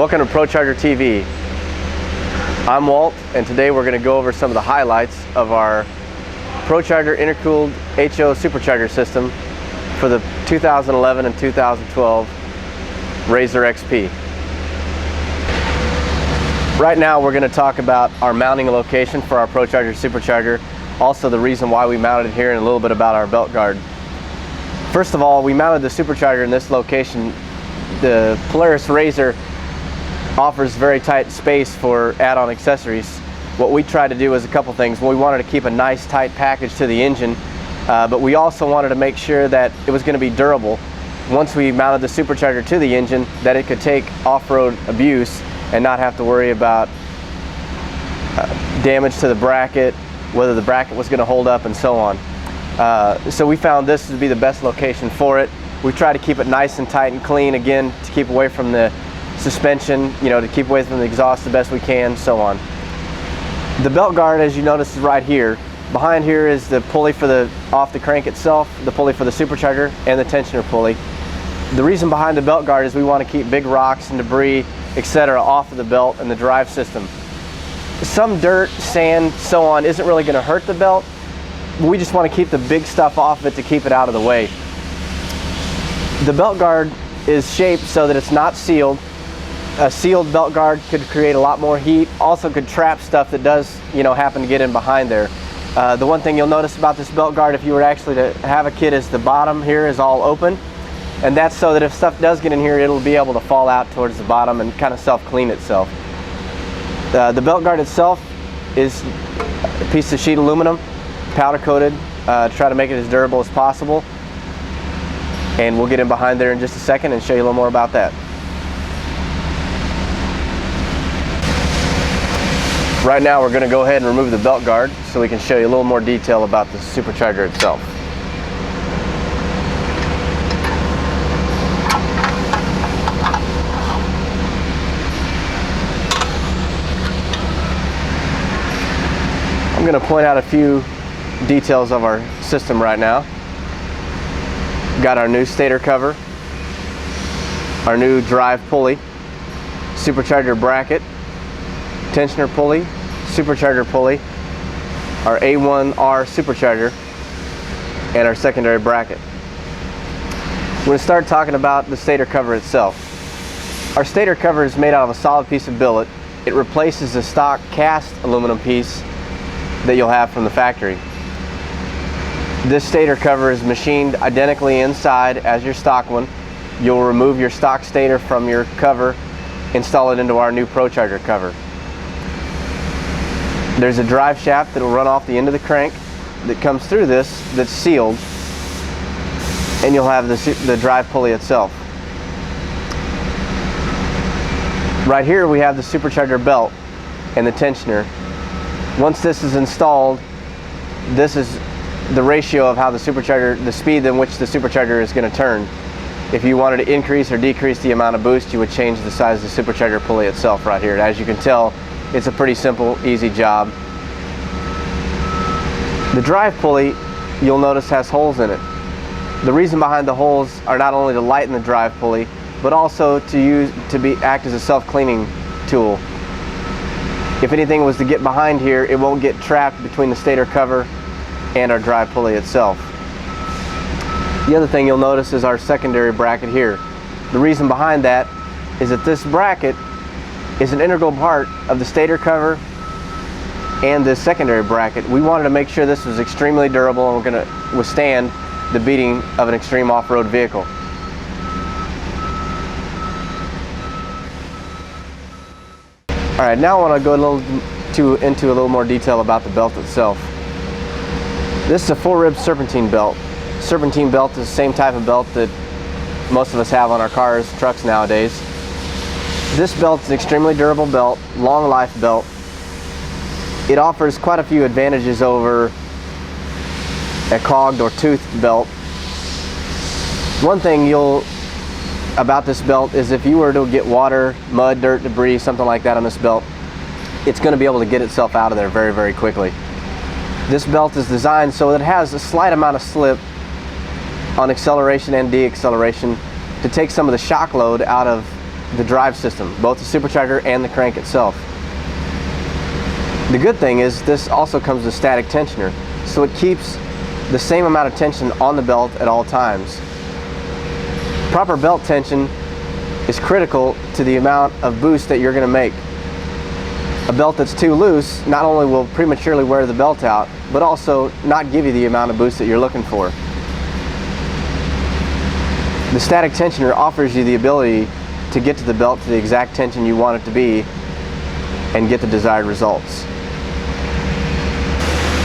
Welcome to ProCharger TV. I'm Walt, and today we're going to go over some of the highlights of our ProCharger intercooled HO Supercharger system for the 2011 and 2012 RZR XP. Right now we're going to talk about our mounting location for our ProCharger Supercharger, also the reason why we mounted it here, and a little bit about our belt guard. First of all, we mounted the Supercharger in this location. The Polaris RZR offers very tight space for add-on accessories. What we tried to do was a couple things. We wanted to keep a nice tight package to the engine, but we also wanted to make sure that it was going to be durable. Once we mounted the Supercharger to the engine, that it could take off-road abuse and not have to worry about damage to the bracket, whether the bracket was going to hold up, and so on. So we found this to be the best location for it. We tried to keep it nice and tight and clean, again, to keep away from the suspension, to keep away from the exhaust the best we can, so on. The belt guard, as you notice, is right here. Behind here is the pulley for off the crank itself, the pulley for the Supercharger, and the tensioner pulley. The reason behind the belt guard is we want to keep big rocks and debris, etc., off of the belt and the drive system. Some dirt, sand, so on isn't really going to hurt the belt. We just want to keep the big stuff off of it to keep it out of the way. The belt guard is shaped so that it's not sealed. A sealed belt guard could create a lot more heat, also could trap stuff that does happen to get in behind there. The one thing you'll notice about this belt guard, if you were actually to have a kit, is the bottom here is all open, and that's so that if stuff does get in here, it'll be able to fall out towards the bottom and kind of self-clean itself. The belt guard itself is a piece of sheet aluminum, powder coated, to try to make it as durable as possible, and we'll get in behind there in just a second and show you a little more about that. Right now we're going to go ahead and remove the belt guard so we can show you a little more detail about the Supercharger itself. I'm going to point out a few details of our system right now. Got our new stator cover, our new drive pulley, Supercharger bracket, tensioner pulley, Supercharger pulley, our A1R Supercharger, and our secondary bracket. We're going to start talking about the stator cover itself. Our stator cover is made out of a solid piece of billet. It replaces the stock cast aluminum piece that you'll have from the factory. This stator cover is machined identically inside as your stock one. You'll remove your stock stator from your cover, install it into our new ProCharger cover. There's a drive shaft that will run off the end of the crank that comes through this that's sealed, and you'll have the drive pulley itself. Right here we have the Supercharger belt and the tensioner. Once this is installed, this is the ratio of how the Supercharger, the speed in which the Supercharger is going to turn. If you wanted to increase or decrease the amount of boost, you would change the size of the Supercharger pulley itself right here. As you can tell, it's a pretty simple, easy job. The drive pulley, you'll notice, has holes in it. The reason behind the holes are not only to lighten the drive pulley, but also to act as a self-cleaning tool. If anything was to get behind here, it won't get trapped between the stator cover and our drive pulley itself. The other thing you'll notice is our secondary bracket here. The reason behind that is that this bracket is an integral part of the stator cover and the secondary bracket. We wanted to make sure this was extremely durable and we're going to withstand the beating of an extreme off-road vehicle. Alright, now I want to go into a little more detail about the belt itself. This is a 4-rib serpentine belt. Serpentine belt is the same type of belt that most of us have on our cars, trucks nowadays. This belt is an extremely durable belt, long life belt. It offers quite a few advantages over a cogged or toothed belt. One thing about this belt is if you were to get water, mud, dirt, debris, something like that on this belt, it's going to be able to get itself out of there very, very quickly. This belt is designed so it has a slight amount of slip on acceleration and deceleration to take some of the shock load out of the drive system, both the supercharger and the crank itself. The good thing is this also comes with a static tensioner, so it keeps the same amount of tension on the belt at all times. Proper belt tension is critical to the amount of boost that you're going to make. A belt that's too loose not only will prematurely wear the belt out, but also not give you the amount of boost that you're looking for. The static tensioner offers you the ability to get to the belt to the exact tension you want it to be and get the desired results.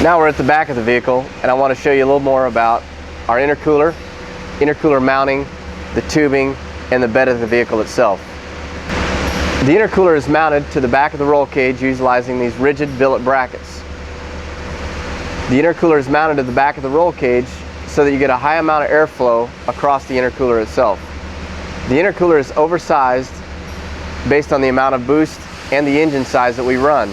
Now we're at the back of the vehicle, and I want to show you a little more about our intercooler mounting, the tubing, and the bed of the vehicle itself. The intercooler is mounted to the back of the roll cage utilizing these rigid billet brackets. The intercooler is mounted to the back of the roll cage so that you get a high amount of airflow across the intercooler itself. The intercooler is oversized based on the amount of boost and the engine size that we run.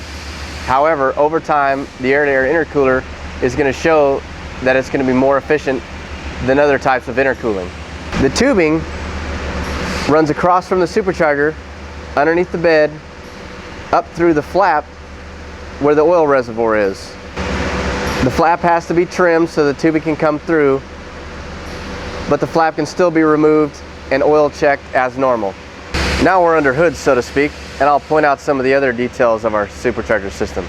However, over time, the air-to-air intercooler is going to show that it's going to be more efficient than other types of intercooling. The tubing runs across from the supercharger, underneath the bed, up through the flap where the oil reservoir is. The flap has to be trimmed so the tubing can come through, but the flap can still be removed and oil checked as normal. Now we're under hood, so to speak, and I'll point out some of the other details of our supercharger system.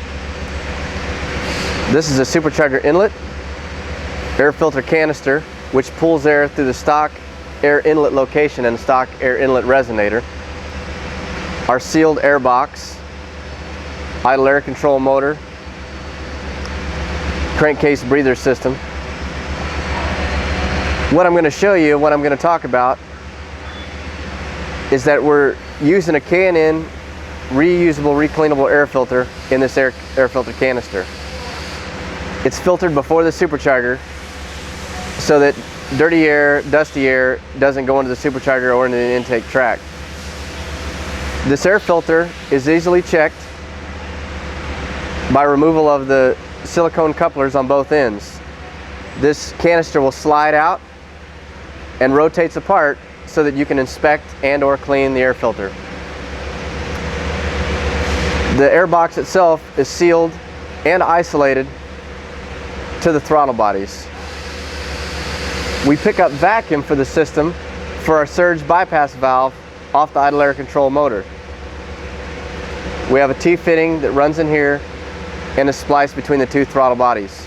This is a supercharger inlet, air filter canister, which pulls air through the stock air inlet location and stock air inlet resonator. Our sealed air box, idle air control motor, crankcase breather system. What I'm going to show you, what I'm going to talk about, is that we're using a K&N reusable, recleanable air filter in this air filter canister. It's filtered before the supercharger so that dirty air, dusty air doesn't go into the supercharger or into the intake tract. This air filter is easily checked by removal of the silicone couplers on both ends. This canister will slide out and rotates apart so that you can inspect and or clean the air filter. The air box itself is sealed and isolated to the throttle bodies. We pick up vacuum for the system for our surge bypass valve off the idle air control motor. We have a T-fitting that runs in here and is spliced between the two throttle bodies.